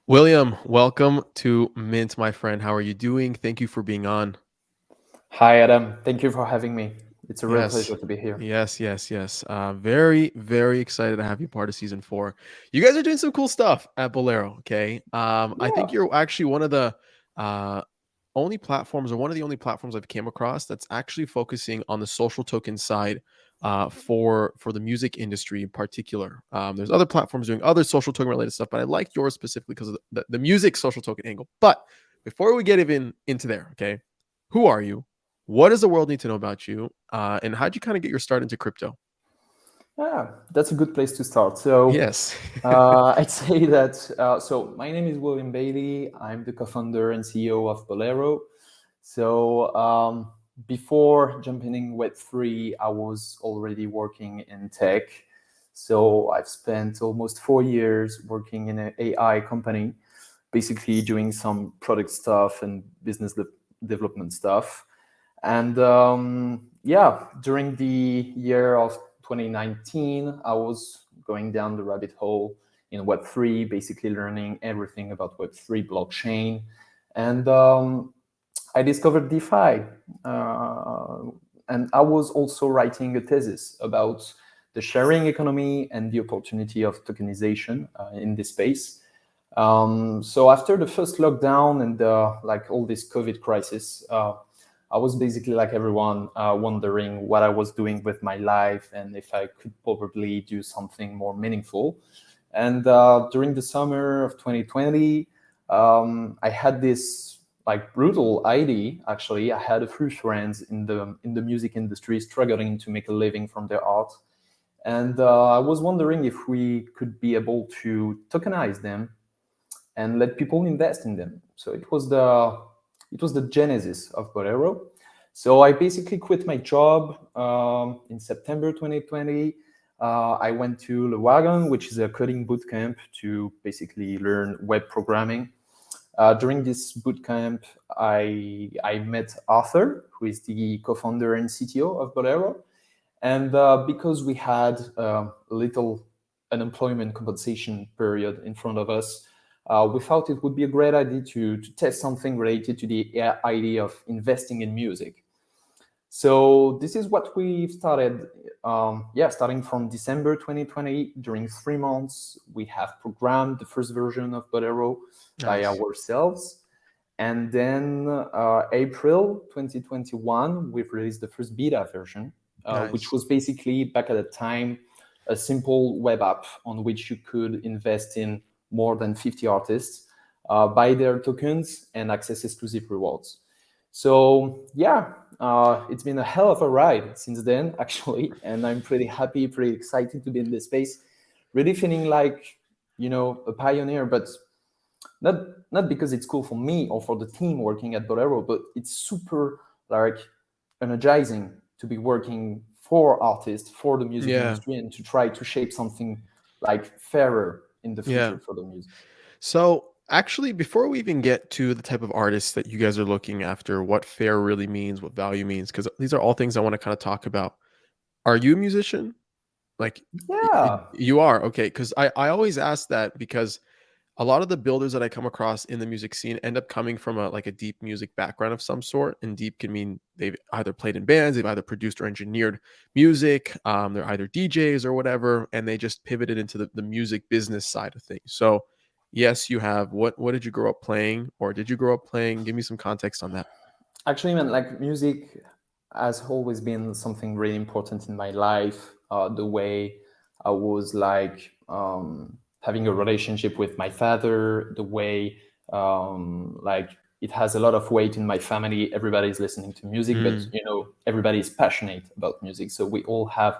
William, welcome to Mint, my friend. How are you doing? Thank you for being on. Hi, Adam. Thank you for having me. It's a real Yes, pleasure to be here. yes. Very, very excited to have you part of season four. You guys are doing some cool stuff at Bolero. Okay. I think Yeah. you're actually one of the uh, only platforms, or one of the only platforms I've came across that's actually focusing on the social token side for the music industry in particular. There's other platforms doing other social token related stuff, but I like yours specifically because of the music social token angle. But before we get even into there, okay, who are you? What does the world need to know about you? And how'd you kind of get your start into crypto? Yeah, that's a good place to start. So, Yes. I'd say that. My name is William Bailey. I'm the co-founder and CEO of Bolero. So, before jumping in Web3, I was already working in tech. So, I've spent almost 4 years working in an AI company, basically doing some product stuff and development stuff. And yeah, during the year of 2019, I was going down the rabbit hole in Web3, basically learning everything about Web3 blockchain. And I discovered DeFi. Uh, and I was also writing a thesis about the sharing economy and the opportunity of tokenization in this space. So after the first lockdown and like all this COVID crisis, I was basically like everyone, wondering what I was doing with my life and if I could probably do something more meaningful. And during the summer of 2020, I had this like brutal idea. Actually, I had a few friends in the music industry struggling to make a living from their art, and I was wondering if we could be able to tokenize them and let people invest in them. So it was the genesis of Bolero. So I basically quit my job in September 2020. I went to Le Wagon, which is a coding bootcamp to basically learn web programming. During this bootcamp, I met Arthur, who is the co-founder and CTO of Bolero. And because we had a little unemployment compensation period in front of us, we thought it would be a great idea to test something related to the idea of investing in music. So this is what we've started. Starting from December 2020, during 3 months, we have programmed the first version of Bolero by Nice. ourselves. And then April 2021, we've released the first beta version, which Nice. was basically back at the time a simple web app on which you could invest in more than 50 artists, buy their tokens, and access exclusive rewards. So yeah, it's been a hell of a ride since then, actually, and I'm pretty happy, pretty excited to be in this space. Really feeling like a pioneer, but not because it's cool for me or for the team working at Bolero, but it's super like energizing to be working for artists, for the music Yeah. industry, and to try to shape something like fairer in the Yeah. future for the music. So, actually, before we even get to the type of artists that you guys are looking after, what fair really means, what value means, because these are all things I want to kind of talk about. Are you a musician? Like, Yeah. you are? Okay. Because I always ask that because a lot of the builders that I come across in the music scene end up coming from a deep music background of some sort. And deep can mean they've either played in bands, they've either produced or engineered music, they're either DJs or whatever, and they just pivoted into the music business side of things. So, yes, you have. What did you grow up playing, or did you grow up playing? Give me some context on that. Actually, man, like music has always been something really important in my life. The way I was like having a relationship with my father, the way like it has a lot of weight in my family. Everybody's listening to music, but Mm, everybody is passionate about music. So we all have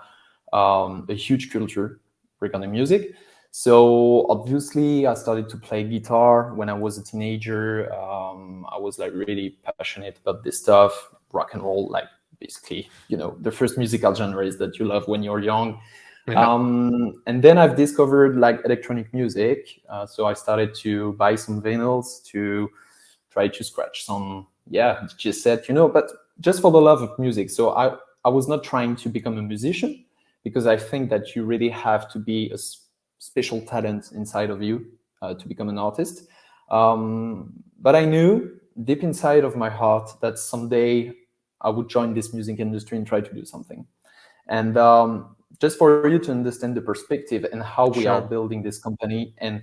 a huge culture regarding music. So obviously, I started to play guitar when I was a teenager. I was like really passionate about this stuff, rock and roll, like basically, the first musical genres that you love when you're young. yeah. And then I've discovered like electronic music. So I started to buy some vinyls to try to scratch some, yeah, just set, but just for the love of music. So I was not trying to become a musician because I think that you really have to be a special talent inside of you to become an artist. But I knew deep inside of my heart that someday I would join this music industry and try to do something. And just for you to understand the perspective and how we are Sure. building this company and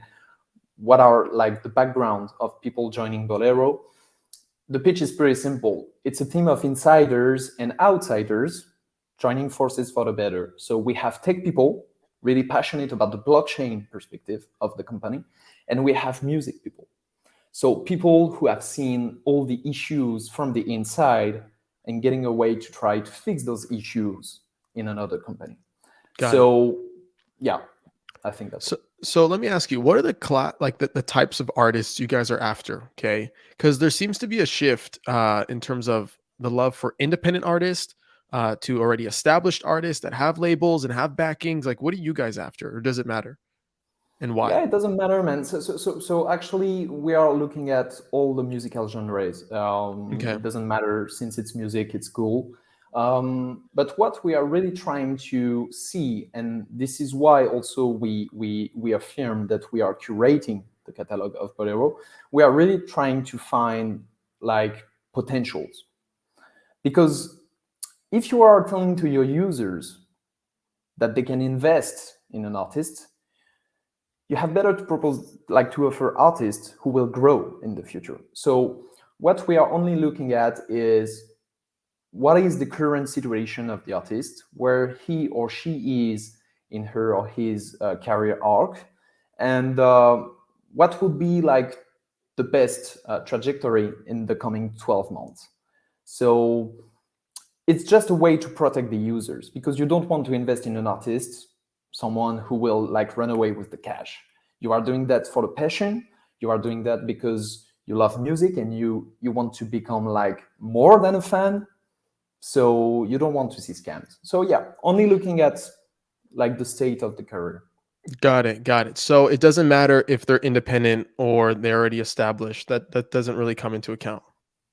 what are like the background of people joining Bolero, the pitch is pretty simple. It's a team of insiders and outsiders joining forces for the better. So we have tech people really passionate about the blockchain perspective of the company, and we have music people. So people who have seen all the issues from the inside and getting a way to try to fix those issues in another company. Got it. So yeah, I think that's So it. so let me ask you, what are the types of artists you guys are after? Okay. Because there seems to be a shift in terms of the love for independent artists to already established artists that have labels and have backings. Like, what are you guys after? Or does it matter? And why? Yeah, it doesn't matter, man. So actually, we are looking at all the musical genres. Okay. It doesn't matter since it's music, it's cool. But what we are really trying to see, and this is why also we affirm that we are curating the catalog of Bolero. We are really trying to find like potentials, because if you are telling to your users that they can invest in an artist, you have better to propose, like to offer artists who will grow in the future. So what we are only looking at is what is the current situation of the artist, where he or she is in her or his career arc, and what would be like the best trajectory in the coming 12 months. So it's just a way to protect the users, because you don't want to invest in an artist, someone who will like run away with the cash. You are doing that for the passion. You are doing that because you love music and you want to become like more than a fan. So you don't want to see scams. So yeah, only looking at like the state of the career. Got it. Got it. So it doesn't matter if they're independent or they're already established. That doesn't really come into account.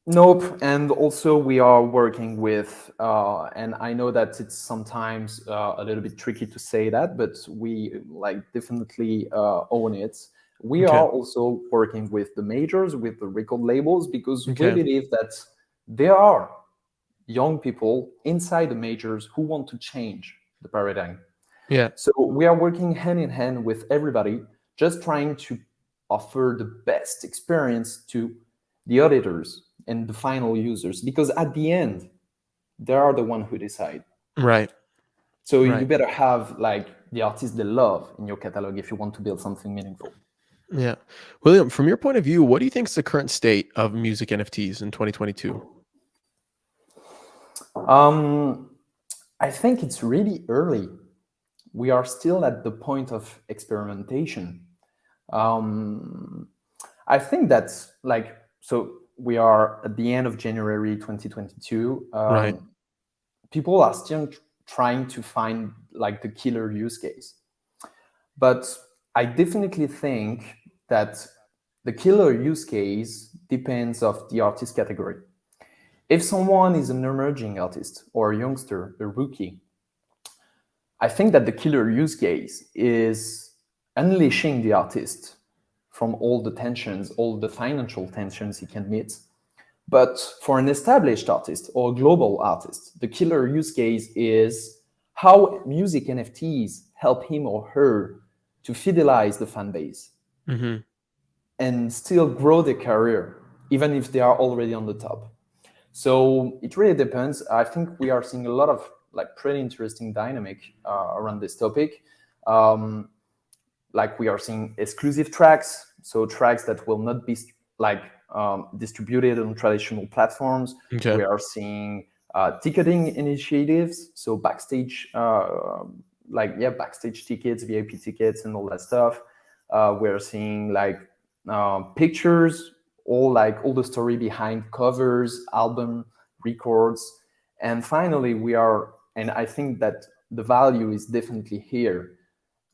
Nope. And also, we are working with, and I know that it's sometimes a little bit tricky to say that, but we like definitely own it. We Okay. are also working with the majors, with the record labels, because we Okay. believe that there are young people inside the majors who want to change the paradigm. Yeah. So we are working hand in hand with everybody, just trying to offer the best experience to the auditors and the final users, because at the end, they are the one who decide. Right. So you Right. better have like the artists they love in your catalog if you want to build something meaningful. Yeah. William, from your point of view, what do you think is the current state of music NFTs in 2022? Um, I think it's really early. We are still at the point of experimentation. Um, I think that's like, so we are at the end of January 2022. Right. People are still trying to find like the killer use case. But I definitely think that the killer use case depends of the artist category. If someone is an emerging artist or a youngster, a rookie, I think that the killer use case is unleashing the artist from all the tensions, all the financial tensions he can meet. But for an established artist or a global artist, the killer use case is how music NFTs help him or her to fidelize the fan base Mm-hmm. and still grow their career, even if they are already on the top. So it really depends. I think we are seeing a lot of like pretty interesting dynamic around this topic. Um, like we are seeing exclusive tracks, so tracks that will not be like distributed on traditional platforms. Okay. We are seeing ticketing initiatives, so backstage, backstage tickets, VIP tickets, and all that stuff. We're seeing like pictures, all the story behind covers, album records, and finally we are, and I think that the value is definitely here,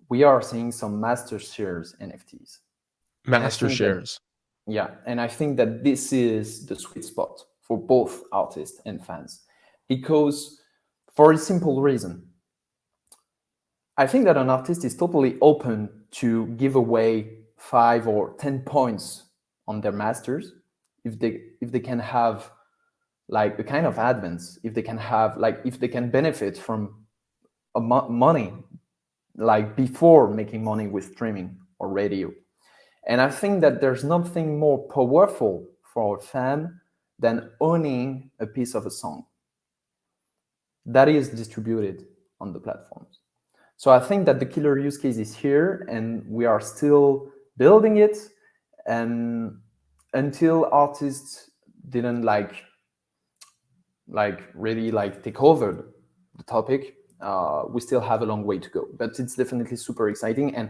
we are seeing some master shares NFTs. And I Master think that, shares. yeah, and I think that this is the sweet spot for both artists and fans. Because for a simple reason, I think that an artist is totally open to give away 5 or 10 points on their masters, if they can have like a kind of advance, if they can have like if they can benefit from money like before making money with streaming or radio. And I think that there's nothing more powerful for a fan than owning a piece of a song that is distributed on the platforms. So I think that the killer use case is here, and we are still building it. And until artists didn't really like take over the topic, we still have a long way to go. But it's definitely super exciting, and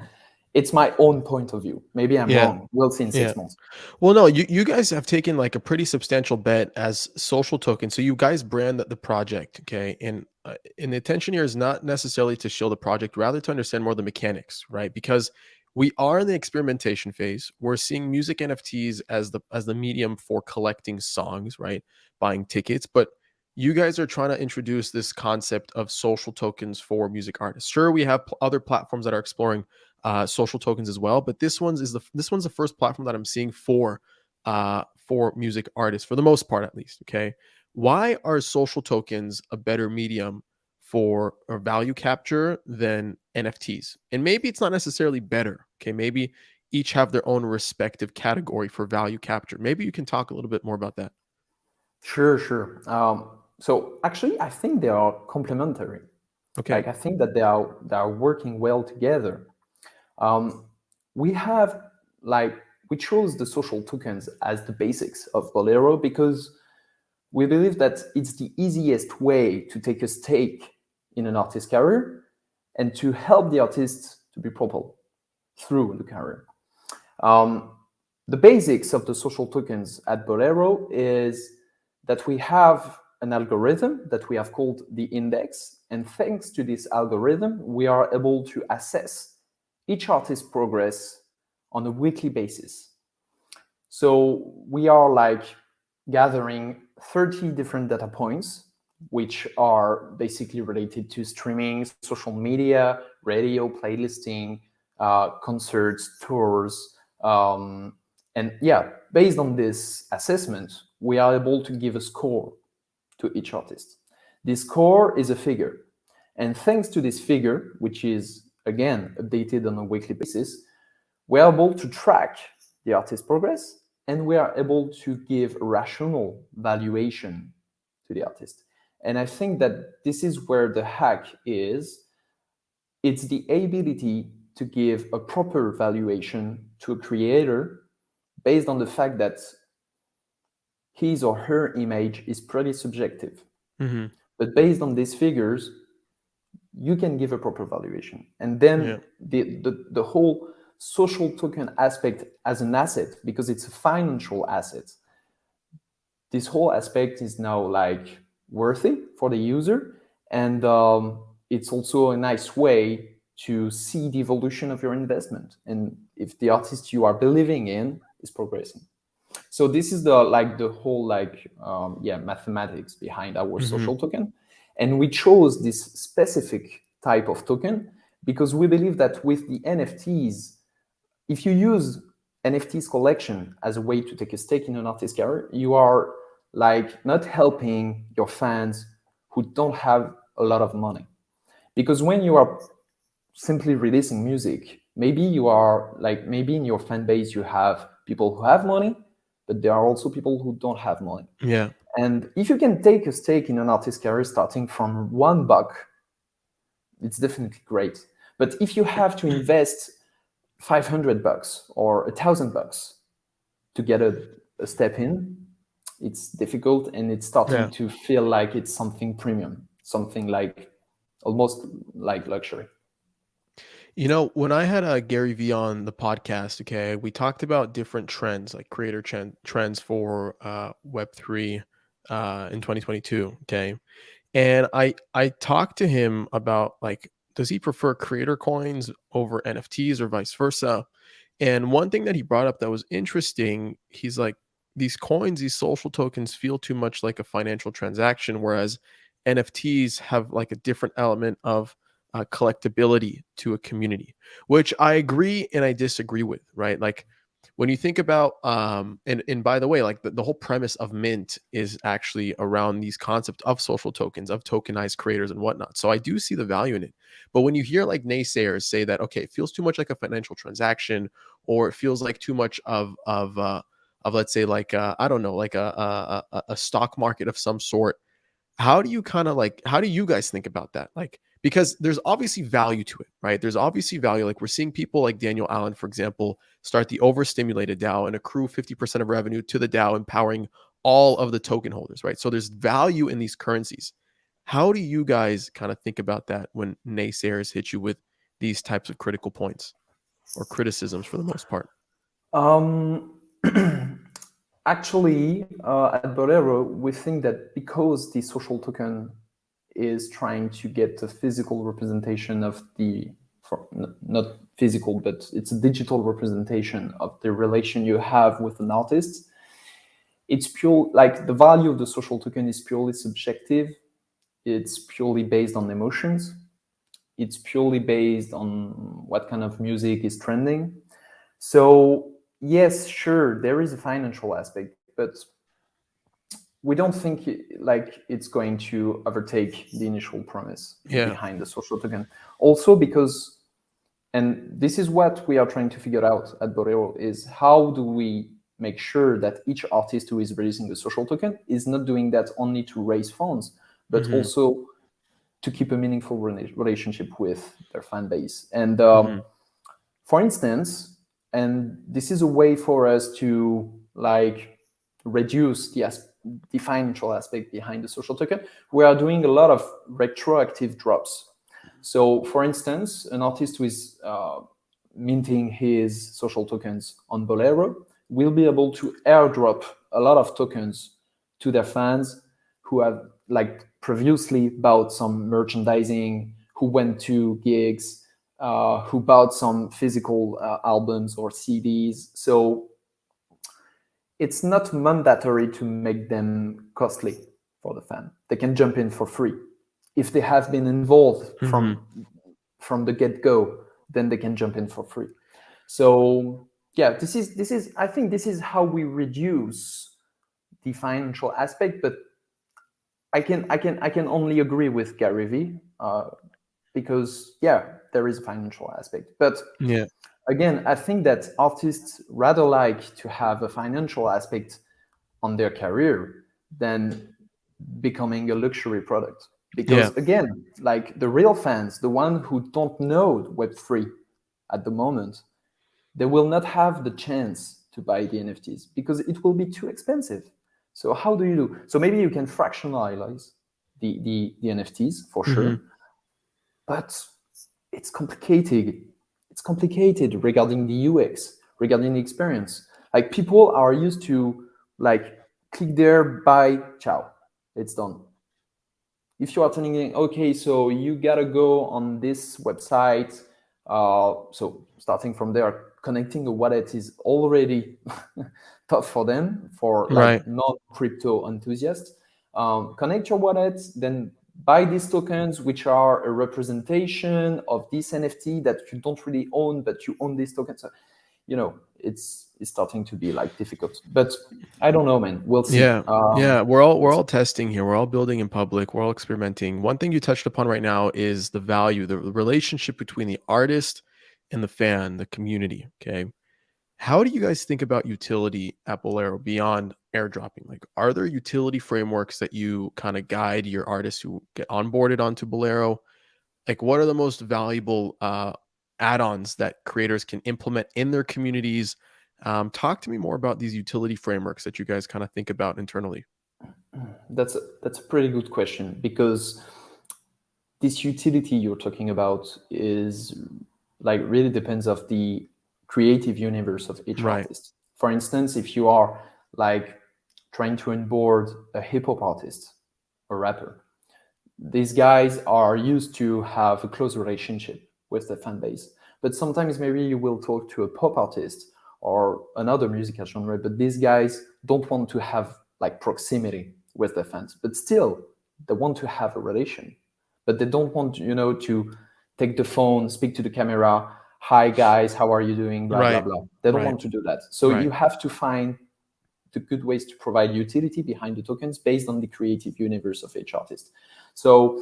it's my own point of view. Maybe I'm Yeah. wrong. We'll see in Yeah. 6 months. Well, no, you guys have taken like a pretty substantial bet as social tokens. So you guys brand the project, okay? And the intention here is not necessarily to show the project, rather to understand more the mechanics, right? Because we are in the experimentation phase. We're seeing music NFTs as the medium for collecting songs, right? Buying tickets, but you guys are trying to introduce this concept of social tokens for music artists. Sure, we have other platforms that are exploring social tokens as well. But this one's the first platform that I'm seeing for music artists for the most part, at least. Okay, why are social tokens a better medium for or value capture than NFTs? And maybe it's not necessarily better. Okay, maybe each have their own respective category for value capture. Maybe you can talk a little bit more about that. Sure, sure. So actually, I think they are complementary. Okay. Like I think that they are working well together. Um, we have like we chose the social tokens as the basics of Bolero because we believe that it's the easiest way to take a stake in an artist's career and to help the artist to be propelled through the career. Um, the basics of the social tokens at Bolero is that we have an algorithm that we have called the index. And thanks to this algorithm, we are able to assess each artist's progress on a weekly basis. So we are like gathering 30 different data points, which are basically related to streaming, social media, radio, playlisting, concerts, tours. And yeah, based on this assessment, we are able to give a score to each artist. This score is a figure. And thanks to this figure, which is again updated on a weekly basis, we are able to track the artist's progress, and we are able to give a rational valuation to the artist. And I think that this is where the hack is. It's the ability to give a proper valuation to a creator based on the fact that his or her image is pretty subjective. Hmm. But based on these figures, you can give a proper valuation. And Yeah. then the whole social token aspect as an asset, because it's a financial asset, this whole aspect is now like worthy for the user. And it's also a nice way to see the evolution of your investment and if the artist you are believing in is progressing. So this is the whole mathematics behind our Hmm. social token. And we chose this specific type of token because we believe that with the NFTs, if you use NFTs collection as a way to take a stake in an artist's career, you are like not helping your fans who don't have a lot of money. Because when you are simply releasing music, maybe in your fan base you have people who have money, but there are also people who don't have money. Yeah. And if you can take a stake in an artist's career starting from $1, it's definitely great. But if you have to invest $500 or $1,000 to get a step in, it's difficult, and it's starting Yeah. to feel like it's something premium, something like almost like luxury. When I had Gary Vee on the podcast, okay, we talked about different trends, like creator trends for Web3 in 2022. Okay. And I talked to him about like, does he prefer creator coins over NFTs or vice versa? And one thing that he brought up that was interesting, he's like, these coins, these social tokens feel too much like a financial transaction, whereas NFTs have like a different element of collectability to a community, which I agree and I disagree with, right? Like when you think about and by the way, like the whole premise of Mint is actually around these concepts of social tokens, of tokenized creators and whatnot. So I do see the value in it. But when you hear like naysayers say that, okay, it feels too much like a financial transaction, or it feels like too much of let's say like I don't know, like a stock market of some sort, how do you kind of like, how do you guys think about that? Like, because there's obviously value to it, right? There's obviously value. Like we're seeing people like Daniel Allen, for example, start the overstimulated DAO and accrue 50% of revenue to the DAO, empowering all of the token holders, right? So there's value in these currencies. How do you guys kind of think about that when naysayers hit you with these types of critical points or criticisms for the most part? Um, Actually, at Bolero, we think that because the social token is trying to get a physical representation of the, not physical, but it's a digital representation of the relation you have with an artist. It's pure, like the value of the social token is purely subjective. It's purely based on emotions. It's purely based on what kind of music is trending. So yes, sure, there is a financial aspect, but we don't think like it's going to overtake the initial premise Yeah. behind the social token. Also because, and this is what we are trying to figure out at Boreo, is how do we make sure that each artist who is releasing the social token is not doing that only to raise funds, but Mm-hmm. also to keep a meaningful relationship with their fan base. And Mm-hmm. for instance, and this is a way for us to like reduce the financial aspect behind the social token, we are doing a lot of retroactive drops. So for instance, an artist who is minting his social tokens on Bolero will be able to airdrop a lot of tokens to their fans who have like previously bought some merchandising, who went to gigs, who bought some physical albums or CDs. So it's not mandatory to make them costly for the fan. They can jump in for free. If they have been involved Mm-hmm. from the get-go, then they can jump in for free. So yeah, this is I think this is how we reduce the financial aspect. But I can only agree with Gary Vee, because yeah, there is a financial aspect. But Yeah. again, I think that artists rather like to have a financial aspect on their career than becoming a luxury product. Yeah. Because again, like the real fans, the one who don't know Web3 at the moment, they will not have the chance to buy the NFTs because it will be too expensive. So how do you do? So maybe you can fractionalize the NFTs for Mm-hmm. sure, but it's complicated. It's complicated regarding the UX, regarding the experience. Like people are used to like click there, buy, ciao, it's done. If you are telling them, okay, so you gotta go on this website, so starting from there, connecting a wallet is already tough for them, for Right. like non-crypto enthusiasts. Connect your wallet, then buy these tokens, which are a representation of this NFT that you don't really own, but you own these tokens. So, it's starting to be like difficult. But I don't know, man. We'll see. Yeah. Yeah. We're all testing here. We're all building in public. We're all experimenting. One thing you touched upon right now is the value, the relationship between the artist and the fan, the community. Okay. How do you guys think about utility at Bolero beyond airdropping? Like, are there utility frameworks that you kind of guide your artists who get onboarded onto Bolero? Like, what are the most valuable add-ons that creators can implement in their communities? Talk to me more about these utility frameworks that you guys kind of think about internally. That's a pretty good question, because this utility you're talking about is like really depends of the creative universe of each Right. artist. For instance, if you are like trying to onboard a hip hop artist, a rapper, these guys are used to have a close relationship with the fan base. But sometimes maybe you will talk to a pop artist or another musical genre, but these guys don't want to have like proximity with the fans. But still, they want to have a relation. But they don't want, to take the phone, speak to the camera, hi guys, how are you doing, blah blah Right. blah. They don't Right. want to do that. So you Right. have to find the good ways to provide utility behind the tokens based on the creative universe of each artist. So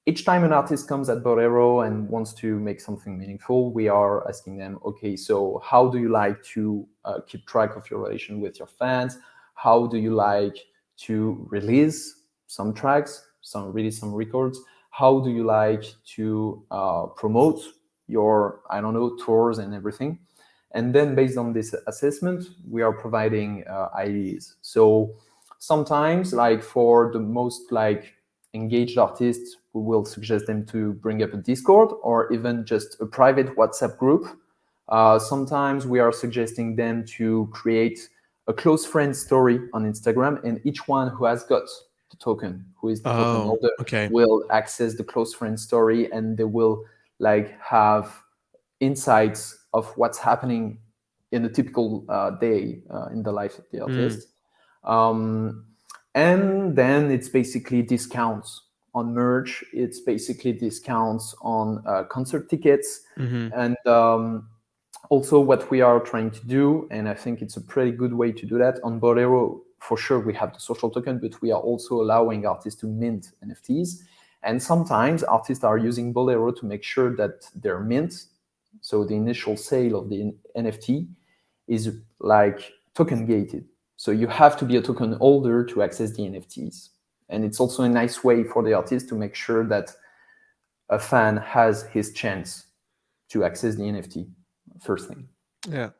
each time an artist comes at Bolero and wants to make something meaningful, we are asking them, okay, so how do you like to keep track of your relation with your fans? How do you like to release some tracks, release some records? How do you like to promote your, I don't know, tours and everything? And then based on this assessment, we are providing ideas. So sometimes, like for the most like engaged artists, we will suggest them to bring up a Discord or even just a private WhatsApp group. Sometimes we are suggesting them to create a close friend story on Instagram, and each one who has got the token, who is the token Oh, holder, okay. will access the close friend story, and they will like have insights of what's happening in a typical day in the life of the Mm, artist. Um, and then it's basically discounts on merch. It's basically discounts on concert tickets. mm-hmm. And also what we are trying to do, and I think it's a pretty good way to do that, on Bolero, for sure, we have the social token, but we are also allowing artists to mint NFTs. And sometimes artists are using Bolero to make sure that their mint, so the initial sale of the NFT, is like token gated. So you have to be a token holder to access the NFTs. And it's also a nice way for the artist to make sure that a fan has his chance to access the NFT first thing. Yeah.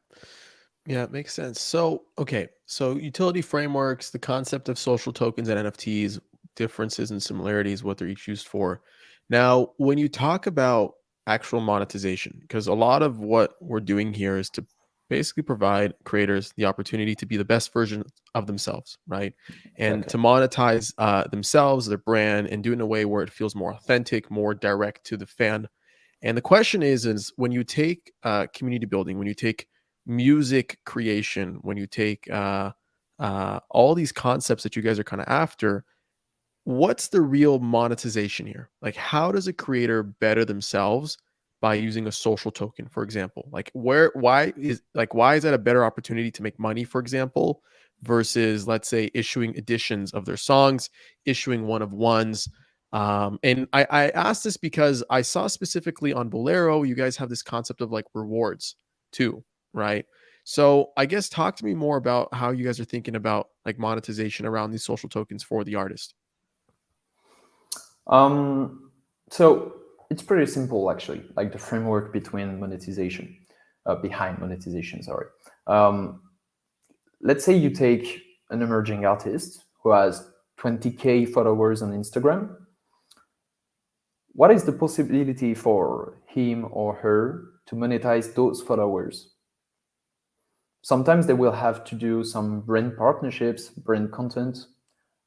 Yeah, it makes sense. So, okay. So, utility frameworks, the concept of social tokens and NFTs, differences and similarities, what they're each used for. Now, when you talk about actual monetization, because a lot of what we're doing here is to basically provide creators the opportunity to be the best version of themselves, right? And Exactly. to monetize themselves, their brand, and do it in a way where it feels more authentic, more direct to the fan. And the question is when you take community building, when you take music creation, when you take all these concepts that you guys are kind of after, what's the real monetization here? Like, how does a creator better themselves by using a social token, for example? Like, why is that a better opportunity to make money, for example, versus let's say issuing editions of their songs, issuing one of ones? And I asked this because I saw specifically on Bolero, you guys have this concept of like rewards too, right? So I guess talk to me more about how you guys are thinking about like monetization around these social tokens for the artist. Um, so it's pretty simple, actually, like the framework between monetization, behind monetization, sorry. Um, let's say you take an emerging artist who has 20K followers on Instagram. What is the possibility for him or her to monetize those followers? Sometimes they will have to do some brand partnerships, brand content,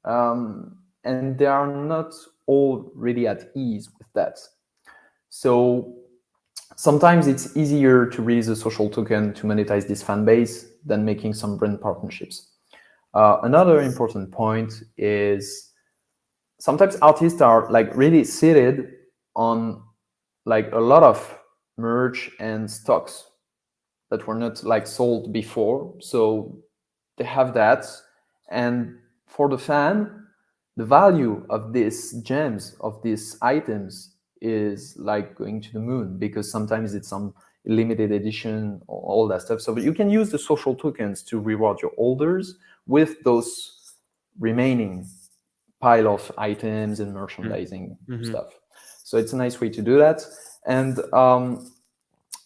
and they are not all really at ease with that. So sometimes it's easier to release a social token to monetize this fan base than making some brand partnerships. Another important point is sometimes artists are like really seated on like a lot of merch and stocks that were not like sold before. So they have that. And for the fan, the value of these gems, of these items, is like going to the moon because sometimes it's some limited edition, all that stuff. So but you can use the social tokens to reward your holders with those remaining pile of items and merchandising Mm-hmm. stuff. So it's a nice way to do that. And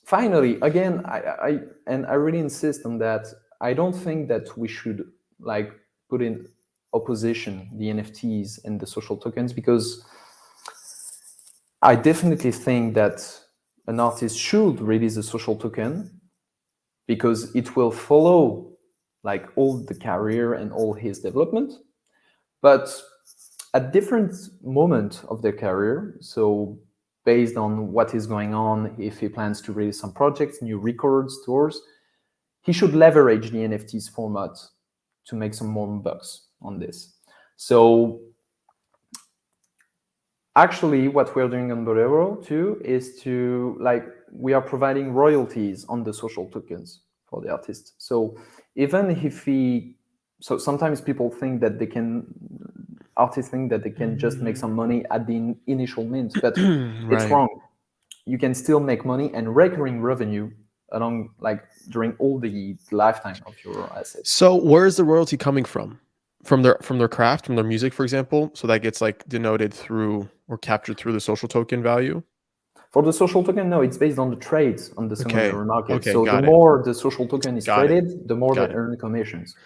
finally, again, I really insist on that. I don't think that we should like put in opposition the NFTs and the social tokens because I definitely think that an artist should release a social token because it will follow like all the career and all his development. But at different moment of their career, so based on what is going on, if he plans to release some projects, new records, tours, he should leverage the NFTs format to make some more bucks on this. So Actually, what we're doing on Bolero too is to like we are providing royalties on the social tokens for the artist. So even if he, so sometimes people think that they can, artists think that they can just make some money at the initial mint, but it's Right. wrong. You can still make money and recurring revenue along like during all the lifetime of your assets. So where is the royalty coming from? From their craft, from their music, for example? So that gets like denoted through or captured through the social token value? For the social token, no, it's based on the trades on the Okay. secondary market. Okay, So the got it. more the social token is Got it. traded, the more they Got it. earn commissions.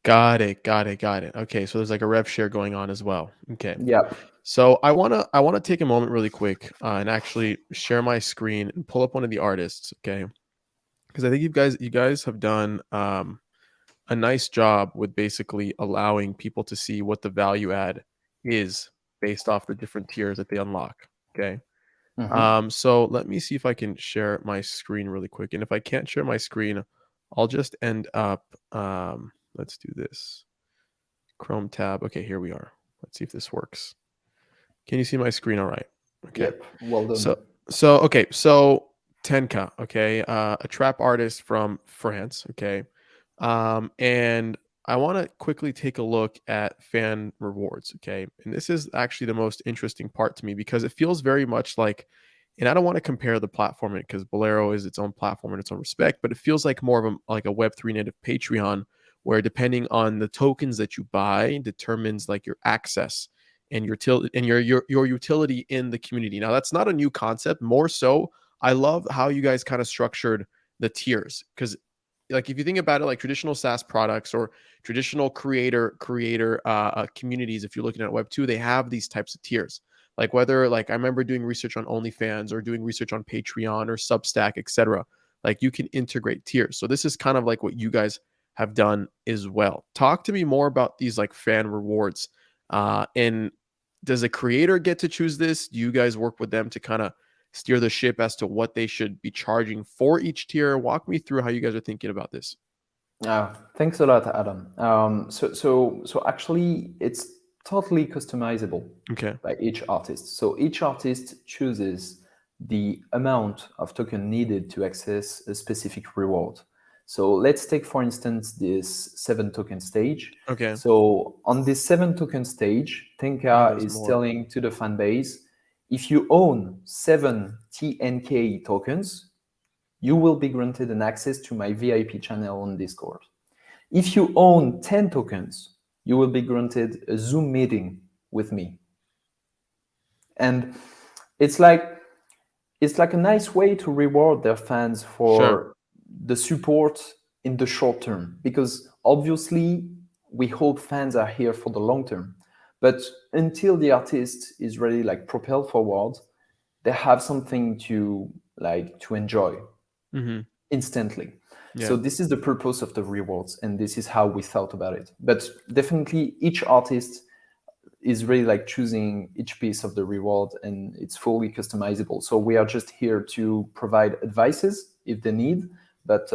Got it. Got it. Got it. Okay, so there's like a rev share going on as well. Okay. Yeah. So I wanna take a moment really quick and actually share my screen and pull up one of the artists, okay? Because I think you guys have done a nice job with basically allowing people to see what the value add is based off the different tiers that they unlock. Okay. Mm-hmm. So let me see if I can share my screen really quick. And if I can't share my screen, I'll just end up let's do this. Chrome tab. Okay, here we are. Let's see if this works. Can you see my screen all right? Okay. Yep. Well So done. okay, so Tenka, okay, a trap artist from France, okay. And I want to quickly take a look at fan rewards, okay. And this is actually the most interesting part to me because it feels very much like, and I don't want to compare the platform because Bolero is its own platform in its own respect, but it feels like more of a like a Web3 native Patreon, where depending on the tokens that you buy determines like your access and your utility in the community. Now that's not a new concept. More so, I love how you guys kind of structured the tiers because like if you think about it like traditional SaaS products or traditional creator communities, if you're looking at Web2, they have these types of tiers. Like whether like I remember doing research on OnlyFans or doing research on Patreon or Substack, etc. Like you can integrate tiers. So this is kind of like what you guys have done as well. Talk to me more about these like fan rewards. And does the creator get to choose this? Do you guys work with them to kind of steer the ship as to what they should be charging for each tier? Walk me through how you guys are thinking about this. Thanks a lot, Adam. So actually, it's totally customizable Okay. by each artist. So each artist chooses the amount of token needed to access a specific reward. So let's take, for instance, this 7 token stage. Okay. So on this 7 token stage, Oh, Tenka there's is more. telling to the fan base, if you own 7 TNK tokens, you will be granted an access to my VIP channel on Discord. If you own 10 tokens, you will be granted a Zoom meeting with me. And it's like a nice way to reward their fans Sure. for the support in the short term, because obviously we hope fans are here for the long term. But until the artist is really like propelled forward, they have something to like to enjoy Mm-hmm. instantly. So Yeah. this is the purpose of the rewards, and this is how we thought about it. But definitely each artist is really like choosing each piece of the reward, and it's fully customizable. So we are just here to provide advices if they need, but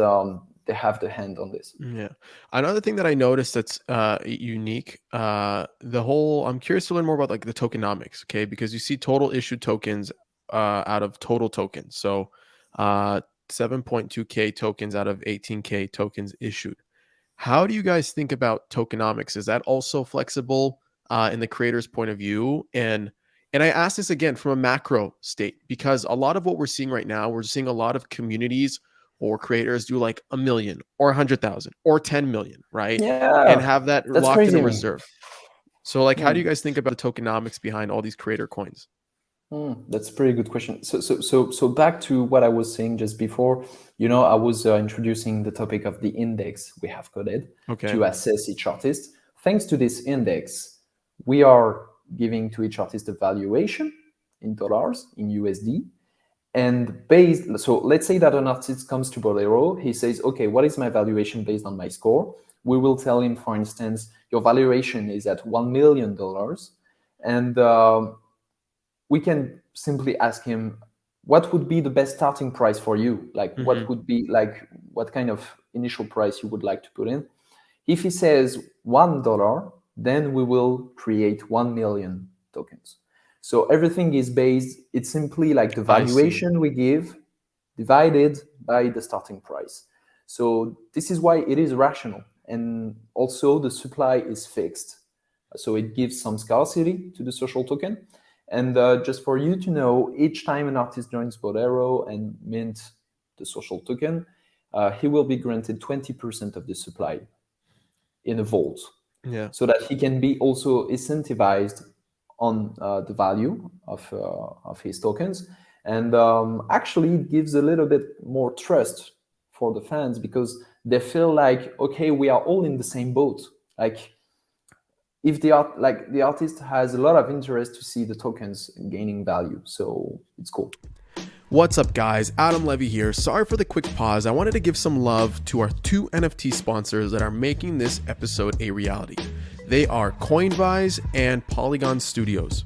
they have the hand on this. Yeah. Another thing that I noticed that's unique, the whole I'm curious to learn more about like the tokenomics, okay? Because you see total issued tokens out of total tokens. So 7.2k tokens out of 18k tokens issued. How do you guys think about tokenomics? Is that also flexible in the creator's point of view? And I ask this again from a macro state because a lot of what we're seeing right now, we're seeing a lot of communities or creators do like 1 million or 100,000 or 10 million, right? And Yeah, have that that's locked in a crazy. Man. reserve. So, like, how do you Hmm. guys think about the tokenomics behind all these creator coins? That's a pretty good question. So back to what I was saying just before, I was introducing the topic of the index we have coded Okay. to assess each artist. Thanks to this index, we are giving to each artist a valuation in dollars, in USD. And so let's say that an artist comes to Bolero, he says, okay, what is my valuation based on my score? We will tell him, for instance, your valuation is at $1 million. And we can simply ask him, what would be the best starting price for you? Like, Mm-hmm. what would be like, what kind of initial price you would like to put in? If he says $1, then we will create 1 million tokens. So everything is based, it's simply like the I see. valuation we give divided by the starting price. So this is why it is rational. And also the supply is fixed. So it gives some scarcity to the social token. And just for you to know, each time an artist joins Bolero and mint the social token, he will be granted 20% of the supply in a vault, Yeah. so that he can be also incentivized on the value of his tokens. And actually, it gives a little bit more trust for the fans, because they feel like, okay, we are all in the same boat. Like, if the artist has a lot of interest to see the tokens gaining value, so it's cool. What's up, guys? Adam Levy here. Sorry for the quick pause. I wanted to give some love to our two NFT sponsors that are making this episode a reality. They are Coinvise and Polygon Studios.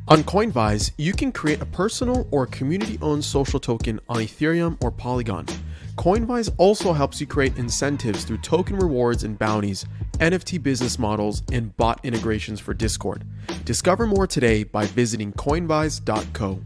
On Coinvise, you can create a personal or community-owned social token on Ethereum or Polygon. Coinvise also helps you create incentives through token rewards and bounties, NFT business models, and bot integrations for Discord. Discover more today by visiting coinvise.co.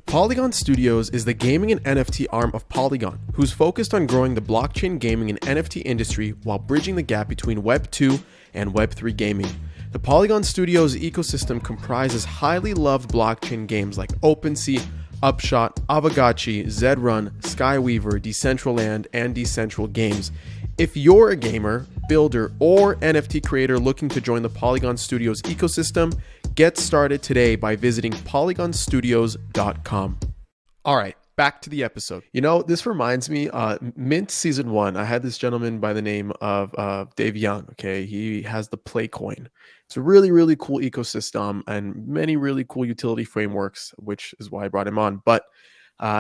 Polygon Studios is the gaming and NFT arm of Polygon, who's focused on growing the blockchain gaming and NFT industry while bridging the gap between Web 2 and Web 3 gaming. The Polygon Studios ecosystem comprises highly loved blockchain games like OpenSea, Upshot, Avagachi, Zedrun, Skyweaver, Decentraland, and Decentral Games. If you're a gamer, builder, or NFT creator looking to join the Polygon Studios ecosystem, get started today by visiting polygonstudios.com. All right, back to the episode. You know, this reminds me, Mint Season 1, I had this gentleman by the name of Dave Young, okay? He has the Playcoin. It's a really, really cool ecosystem and many really cool utility frameworks, which is why I brought him on. But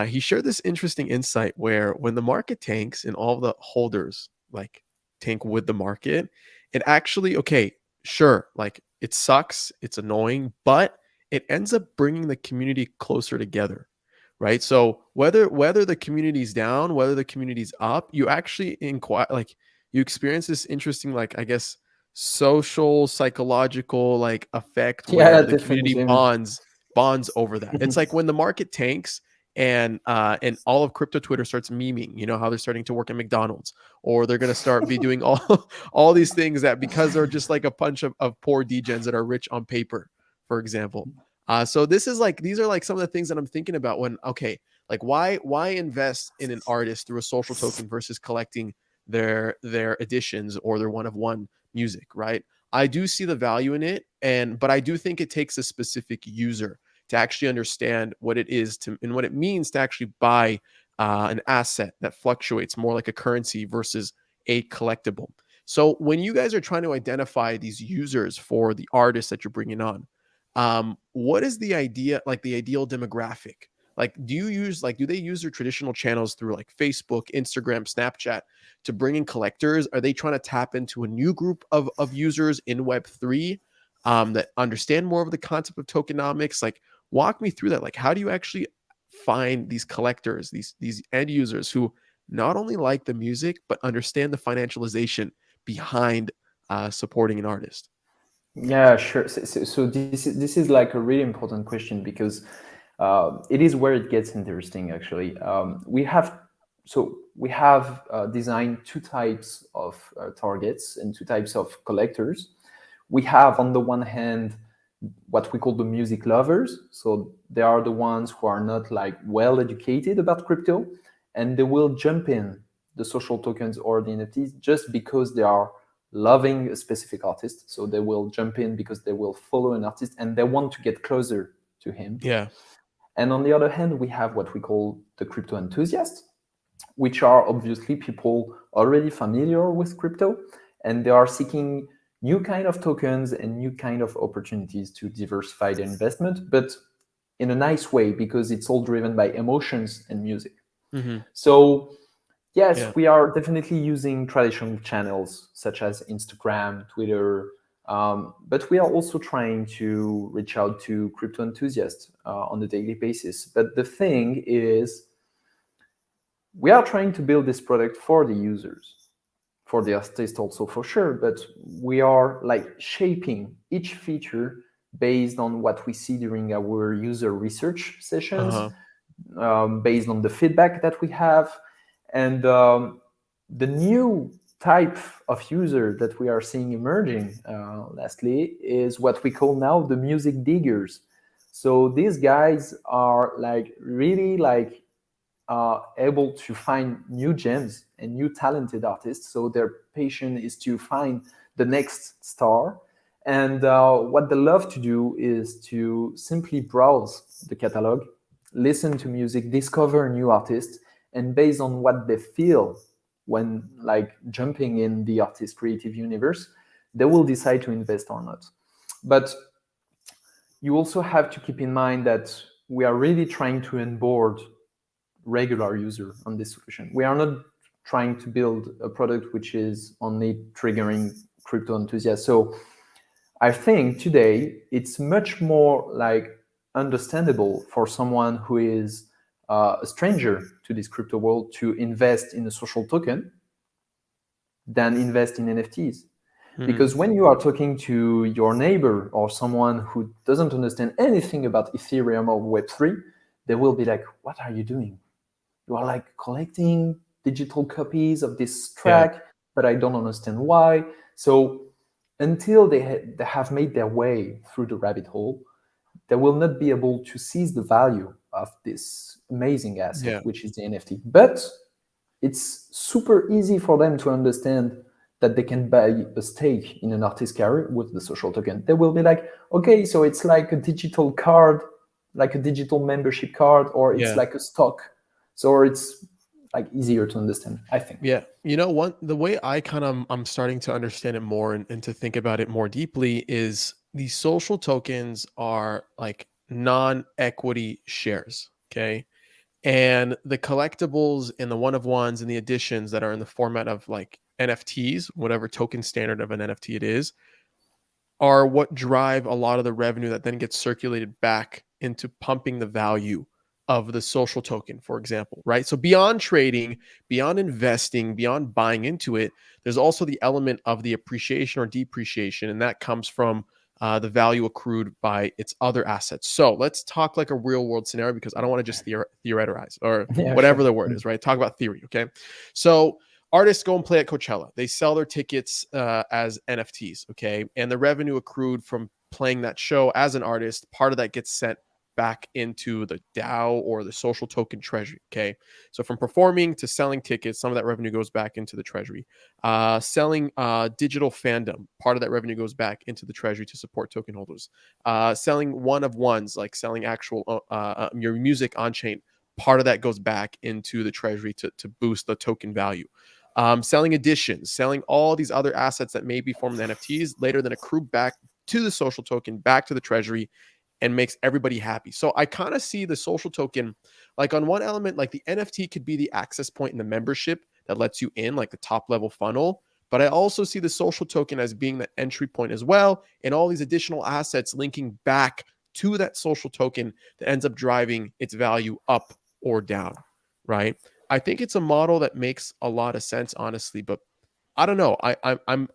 he shared this interesting insight where when the market tanks and all the holders like tank with the market, it actually, okay, sure, like it sucks, it's annoying, but it ends up bringing the community closer together, right? So whether the community's down, whether the community's up, you actually inquire, like you experience this interesting, like I guess social psychological like effect Yeah, where the community definitely. bonds over that. It's like when the market tanks and all of crypto Twitter starts memeing, you know how they're starting to work at McDonald's, or they're going to start be doing all these things that because they're just like a bunch of poor degens that are rich on paper, for example. So this is like, these are like some of the things that I'm thinking about when, okay, like why invest in an artist through a social token versus collecting their editions or their one of one music, right? I do see the value in it, but I do think it takes a specific user to actually understand what it is to and what it means to actually buy an asset that fluctuates more like a currency versus a collectible. So when you guys are trying to identify these users for the artists that you're bringing on, what is the idea, like the ideal demographic? Like, do they use their traditional channels through like Facebook, Instagram, Snapchat to bring in collectors? Are they trying to tap into a new group of users in Web3 that understand more of the concept of tokenomics? Like, walk me through that. Like, how do you actually find these collectors, these end users who not only like the music but understand the financialization behind supporting an artist? Yeah, sure. So this is like a really important question, because it is where it gets interesting. Actually, we have designed two types of targets and two types of collectors. We have, on the one hand, what we call the music lovers. So they are the ones who are not like well educated about crypto, and they will jump in the social tokens or the NFTs just because they are loving a specific artist. So they will jump in because they will follow an artist and they want to get closer to him. Yeah. And on the other hand, we have what we call the crypto enthusiasts, which are obviously people already familiar with crypto, and they are seeking new kind of tokens and new kind of opportunities to diversify their investment, but in a nice way, because it's all driven by emotions and music. Mm-hmm. So yes, Yeah. we are definitely using traditional channels such as Instagram, Twitter, but we are also trying to reach out to crypto enthusiasts on a daily basis. But the thing is, we are trying to build this product for the users, for the artist also for sure, but we are like shaping each feature based on what we see during our user research sessions, Uh-huh. based on the feedback that we have. And the new type of user that we are seeing emerging, lastly, is what we call now the music diggers. So these guys are like really like able to find new gems and new talented artists. So their passion is to find the next star. And what they love to do is to simply browse the catalog, listen to music, discover new artists, and based on what they feel when like jumping in the artist creative universe, they will decide to invest or not. But you also have to keep in mind that we are really trying to onboard regular user on this solution. We are not trying to build a product which is only triggering crypto enthusiasts. So I think today it's much more like understandable for someone who is a stranger to this crypto world to invest in a social token than invest in NFTs. Hmm. Because when you are talking to your neighbor or someone who doesn't understand anything about Ethereum or Web3, they will be like, what are you doing? You are like collecting digital copies of this Yeah. track, but I don't understand why. So until they have made their way through the rabbit hole, they will not be able to seize the value of this amazing asset, Yeah. which is the NFT. But it's super easy for them to understand that they can buy a stake in an artist career with the social token. They will be like, okay, so it's like a digital card, like a digital membership card, or it's Yeah. like a stock. So it's like easier to understand, I think. Yeah. You know, one the way I kind of I'm starting to understand it more and to think about it more deeply is these social tokens are like non-equity shares. Okay. And the collectibles and the one of ones and the additions that are in the format of like NFTs, whatever token standard of an NFT it is, are what drive a lot of the revenue that then gets circulated back into pumping the value of the social token, for example, right? So beyond trading, beyond investing, beyond buying into it, there's also the element of the appreciation or depreciation, and that comes from the value accrued by its other assets. So let's talk like a real world scenario because I don't want to just theoretize or Yeah, whatever sure. the word is, right? Talk about theory, okay? So artists go and play at Coachella. They sell their tickets as NFTs, okay? And the revenue accrued from playing that show as an artist, part of that gets sent back into the DAO or the social token treasury, okay? So from performing to selling tickets, some of that revenue goes back into the treasury. Selling digital fandom, part of that revenue goes back into the treasury to support token holders. Selling one of ones, like selling actual your music on chain, part of that goes back into the treasury to boost the token value. Selling additions, selling all these other assets that may be formed in NFTs later then accrue back to the social token, back to the treasury, and makes everybody happy. So I kind of see the social token like on one element, like the NFT could be the access point in the membership that lets you in, like the top level funnel. But I also see the social token as being the entry point as well, and all these additional assets linking back to that social token that ends up driving its value up or down, right? I think it's a model that makes a lot of sense, honestly. But I don't know.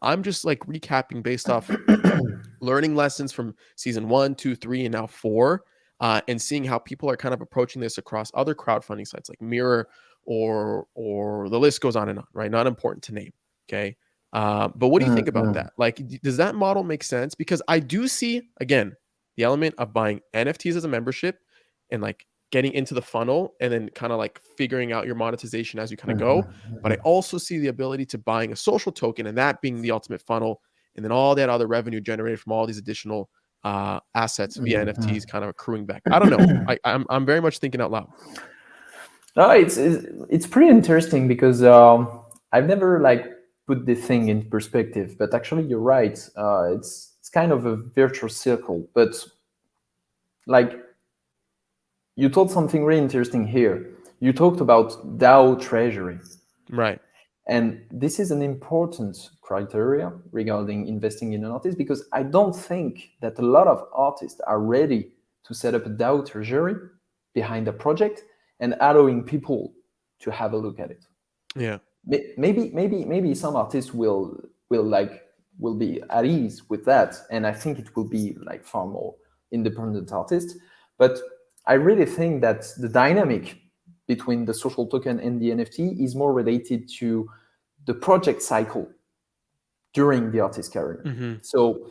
I'm just like recapping based off learning lessons from season 1, 2, 3, and now 4, and seeing how people are kind of approaching this across other crowdfunding sites like Mirror or the list goes on, right? Not important to name. Okay. But what do you think about Mm-hmm. that? Like, does that model make sense? Because I do see again the element of buying NFTs as a membership and like getting into the funnel and then kind of like figuring out your monetization as you kind of go. But I also see the ability to buying a social token and that being the ultimate funnel, and then all that other revenue generated from all these additional assets via NFTs kind of accruing back. I don't know. I'm very much thinking out loud. No, it's pretty interesting because I've never like put the thing in perspective, but actually you're right. It's kind of a virtual circle, but like you told something really interesting here. You talked about DAO treasury, Right. and this is an important criteria regarding investing in an artist because I don't think that a lot of artists are ready to set up a DAO treasury behind a project and allowing people to have a look at it. Yeah. Maybe some artists will like will be at ease with that, and I think it will be like far more independent artists. But I really think that the dynamic between the social token and the NFT is more related to the project cycle during the artist career. Mm-hmm. So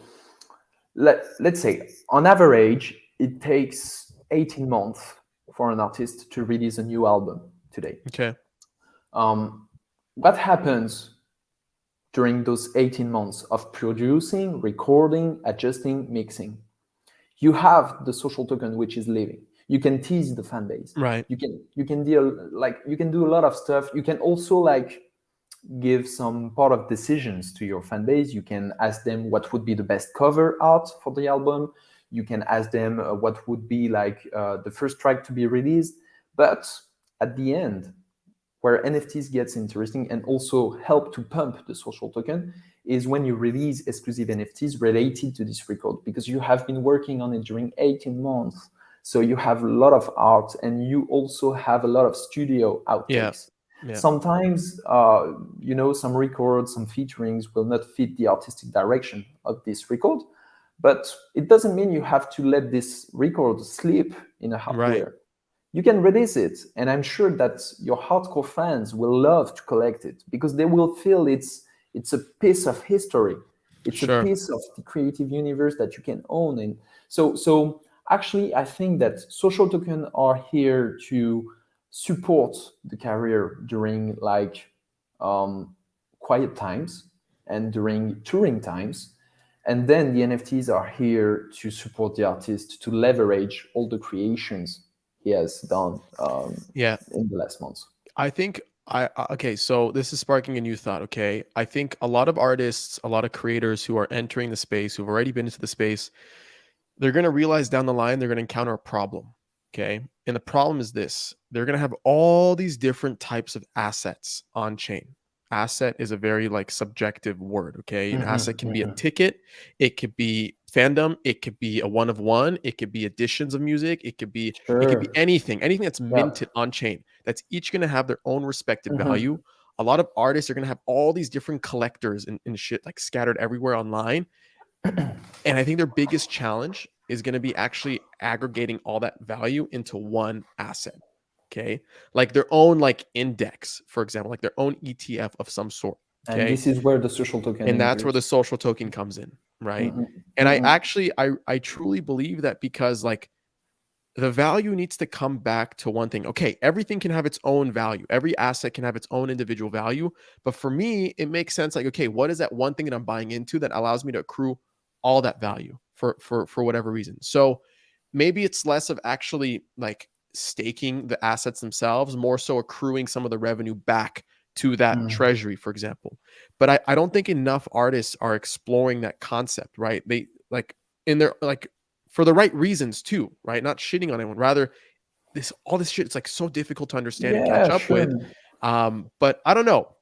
let's say on average, it takes 18 months for an artist to release a new album today. Okay. What happens during those 18 months of producing, recording, adjusting, mixing? You have the social token, which is living. You can tease the fan base. Right. You can do a lot of stuff. You can also like give some part of decisions to your fan base. You can ask them what would be the best cover art for the album. You can ask them what would be like the first track to be released. But at the end, where NFTs gets interesting and also help to pump the social token is when you release exclusive NFTs related to this record, because you have been working on it during 18 months. So you have a lot of art and you also have a lot of studio Yeah. outtakes. Yeah. Sometimes, some records, some featurings will not fit the artistic direction of this record, but it doesn't mean you have to let this record sleep in a Right. hardware. You can release it, and I'm sure that your hardcore fans will love to collect it because they will feel it's a piece of history. It's a Sure. piece of the creative universe that you can own. And so actually, I think that social tokens are here to support the career during like quiet times and during touring times. And then the NFTs are here to support the artist to leverage all the creations he has done Yeah. in the last months. I think okay, so this is sparking a new thought, okay? I think a lot of artists, a lot of creators who are entering the space, who've already been into the space, they're going to realize down the line they're going to encounter a problem, okay? And the problem is this. They're going to have all these different types of assets on chain. Asset is a very like subjective word, okay? An asset can be a ticket, it could be fandom, it could be a one of one, it could be editions of music, it could be Sure. anything that's Yep. minted on chain. That's each going to have their own respective value. A lot of artists are going to have all these different collectors and shit like scattered everywhere online. And I think their biggest challenge is going to be actually aggregating all that value into one asset. Okay. Like their own like index, for example, like their own ETF of some sort. And Okay. this is where the social token And that's where the enters. social token comes in. Right. Mhm, And I mhm. actually I truly believe that because like the value needs to come back to one thing. Okay, everything can have its own value. Every asset can have its own individual value. But for me, it makes sense like, okay, what is that one thing that I'm buying into that allows me to accrue all that value for whatever reason? So maybe it's less of actually like staking the assets themselves, more so accruing some of the revenue back to that Mm. treasury, for example. But I don't think enough artists are exploring that concept, right? They like in their like for the right reasons too, right? Not shitting on anyone. Rather, this all this shit, it's like so difficult to understand and catch Yeah, up with. sure. But I don't know.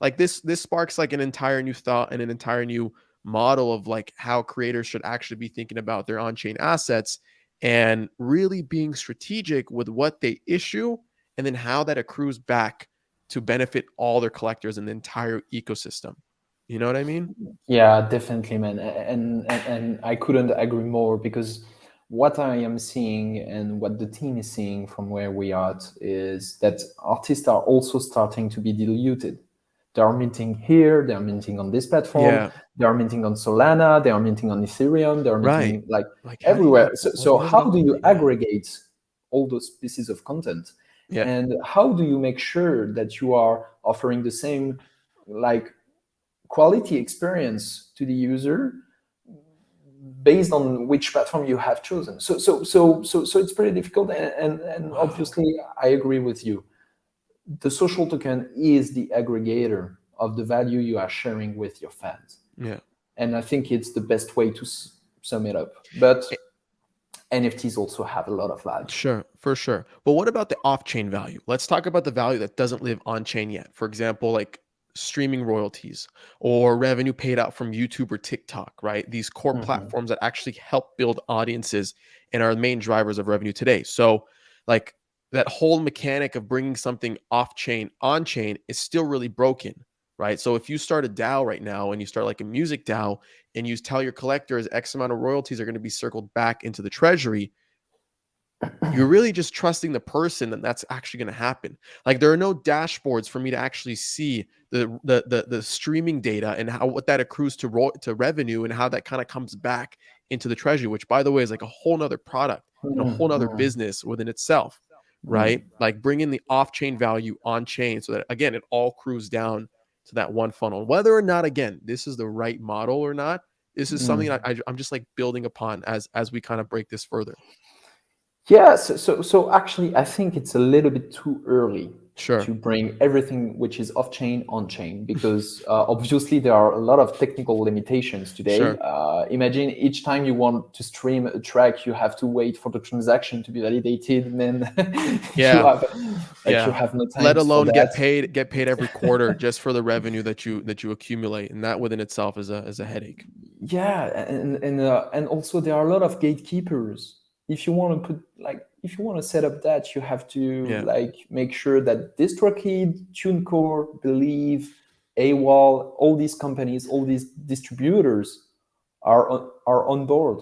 Like this sparks like an entire new thought and an entire new model of like how creators should actually be thinking about their on-chain assets and really being strategic with what they issue and then how that accrues back to benefit all their collectors and the entire ecosystem. You know what I mean? Yeah, definitely, man. And I couldn't agree more because what I am seeing and what the team is seeing from where we are at is that artists are also starting to be diluted. They are minting here, they are minting on this platform, Yeah. they are minting on Solana, they are minting on Ethereum, they are Right. minting like Like how do you everywhere. So what does it how all do you mean? Yeah. aggregate all those pieces of content? Yeah. And how do you make sure that you are offering the same like quality experience to the user based on which platform you have chosen? So it's pretty difficult, and Wow. obviously I agree with you. The social token is the aggregator of the value you are sharing with your fans, Yeah. and I think it's the best way to sum it up. But NFTs also have a lot of value. Sure, for sure. But what about the off-chain value? Let's talk about the value that doesn't live on-chain yet. For example, like streaming royalties or revenue paid out from YouTube or TikTok, right? These core Mhm. platforms that actually help build audiences and are the main drivers of revenue today. So, like that whole mechanic of bringing something off-chain on-chain is still really broken, right? So if you start a DAO right now and you start like a music DAO and you tell your collectors X amount of royalties are going to be circled back into the treasury, you're really just trusting the person that that's actually going to happen. Like there are no dashboards for me to actually see the streaming data and how what that accrues to revenue and how that kind of comes back into the treasury, which by the way is like a whole nother product and a whole Mm, nother mm, business within itself, right? mm, Like bringing the off-chain value on chain so that again it all accrues down to that one funnel. Whether or not again this is the right model or not, this is something that mm. I'm just like building upon as we kind of break this further. Yeah, so actually, I think it's a little bit too early Sure. to bring everything which is off chain on chain because obviously there are a lot of technical limitations today. Sure. Imagine each time you want to stream a track, you have to wait for the transaction to be validated, and then you Yeah. have you Yeah. have no Let time for alone that. get paid every quarter just for the revenue that you accumulate, and that within itself is a headache. Yeah, and also there are a lot of gatekeepers. If you want to put like if you want to set up that, you have to Yeah. like make sure that DistroKid, TuneCore, Believe, AWOL, all these companies, all these distributors are on board,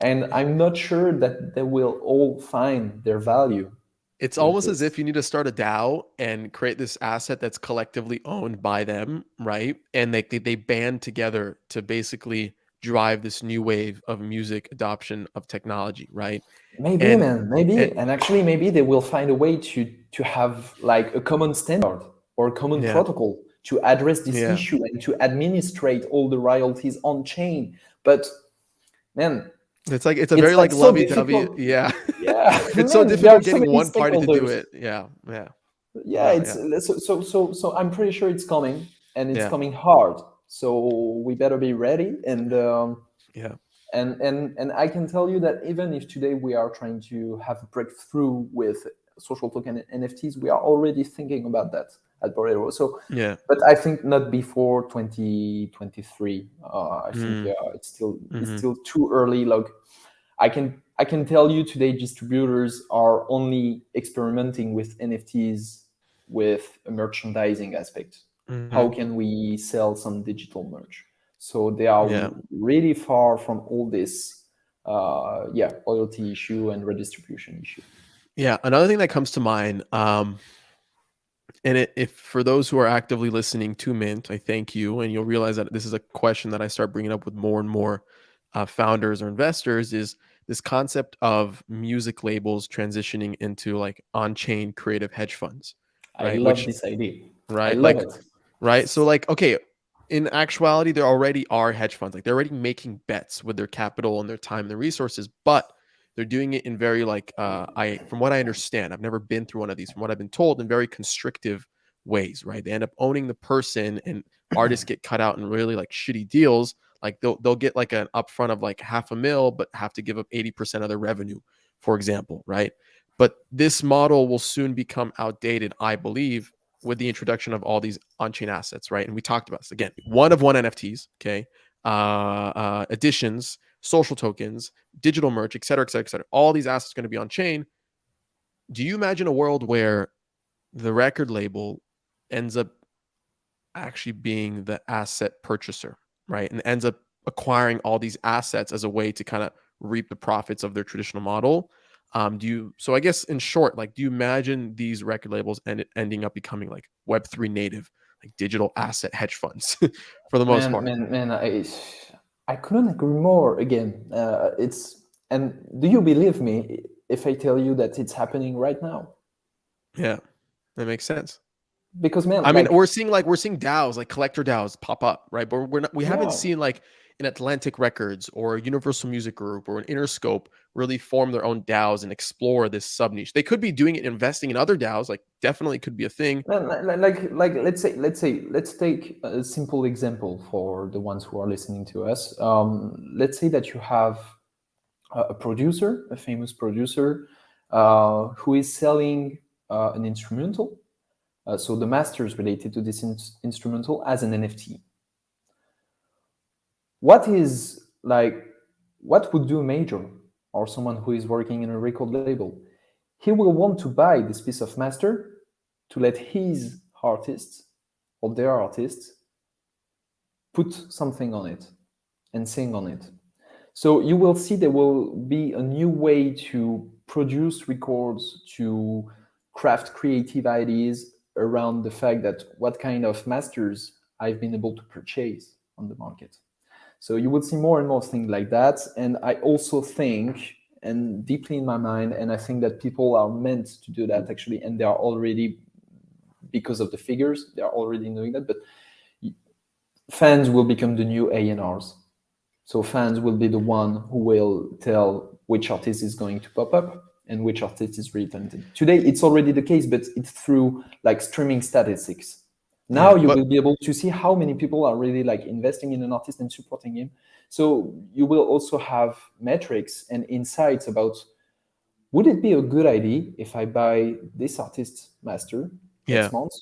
and I'm not sure that they will all find their value It's with almost as if this. you need to start a DAO and create this asset that's collectively owned by them, right? And they band together to basically drive this new wave of music adoption of technology, right? Maybe, And, man, maybe, and and actually, maybe they will find a way to have like a common standard or a common yeah, protocol to address this yeah. issue and to administrate all the royalties on chain. But man, It's like it's a it's very like like so lovey-dovey. difficult. Yeah. Yeah, It's so man, there are difficult so getting many one party to do stakeholders. it. Yeah. Yeah. Yeah, No, it's yeah. so I'm pretty sure it's coming and it's Yeah. coming hard. So we better be ready Yeah. and I can tell you that even if today we are trying to have a breakthrough with social token and NFTs, we are already thinking about that at Bolero. So, Yeah. but I think not before 2023. I think Mm, it's mhm. still too early. Like I can tell you today, distributors are only experimenting with NFTs with a merchandising aspect. How Mhm. can we sell some digital merch? So they are Yeah. really far from all this, loyalty issue and redistribution issue. Yeah. Another thing that comes to mind, and if for those who are actively listening to Mint, I thank you, and you'll realize that this is a question that I start bringing up with more and more founders or investors is this concept of music labels transitioning into like on-chain creative hedge funds, I right? love Which this idea. I right, love like it. right. So like okay, in actuality, there already are hedge funds. Like they're already making bets with their capital and their time and their resources, but they're doing it in very like I from what I understand, I've never been through one of these. From what I've been told, in very constrictive ways, right? They end up owning the person, and artists get cut out in really like shitty deals. Like they'll get like an upfront of like half a mil, but have to give up 80% of their revenue, for example, right? But this model will soon become outdated, I believe, with the introduction of all these on-chain assets, right? And we talked about this again, one of one NFTs, okay, editions, social tokens, digital merch, et cetera, et cetera, et cetera. All these assets are going to be on chain. Do you imagine a world where the record label ends up actually being the asset purchaser, right? And ends up acquiring all these assets as a way to kind of reap the profits of their traditional model. So I guess in short, like, do you imagine these record labels ending up becoming like Web3 native, like digital asset hedge funds for the most part? Man, I couldn't agree more. Again, it's and do you believe me if I tell you that it's happening right now? Yeah, that makes sense. Because man, I mean, like we're seeing DAOs like collector DAOs pop up, right? But we haven't yeah, seen like an Atlantic Records or a Universal Music Group or an Interscope really form their own DAOs and explore this sub niche. They could be doing it, investing in other DAOs, like definitely could be a thing. man, like let's take a simple example for the ones who are listening to us. Let's say that you have a producer, a famous producer, who is selling an instrumental. So the masters related to this instrumental as an NFT. What is like, what would do a major or someone who is working in a record label? He will want to buy this piece of master to let his artists or their artists put something on it and sing on it. So you will see there will be a new way to produce records, to craft creative ideas around the fact that what kind of masters I've been able to purchase on the market. So you will see more and more things like that. And I also think, and deeply in my mind, and I think that people are meant to do that actually, and they are already, because of the figures, they are already doing that, but fans will become the new A&Rs. So fans will be the one who will tell which artist is going to pop up and which artist is really talented. Today, it's already the case, but it's through like streaming statistics. Now you will be able to see how many people are really like investing in an artist and supporting him. So you will also have metrics and insights about, would it be a good idea if I buy this artist master next month?